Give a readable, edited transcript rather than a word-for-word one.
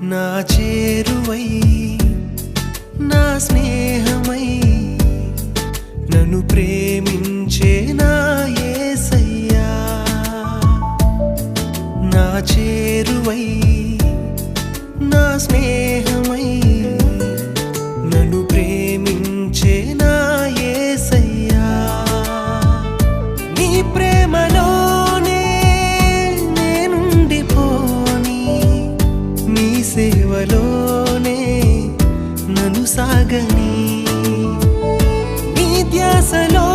నా చేరువై నా స్నేహమై నన్ను ప్రేమించే నా యేసయ్యా నా చేరువై నా స్నేహమై నన్ను ప్రేమించే నా యేసయ్యా నీ ప్రేమలోనే నేనుండిపోని నీ సేవలోనే నన్ను సాగని నీ ధ్యాసలో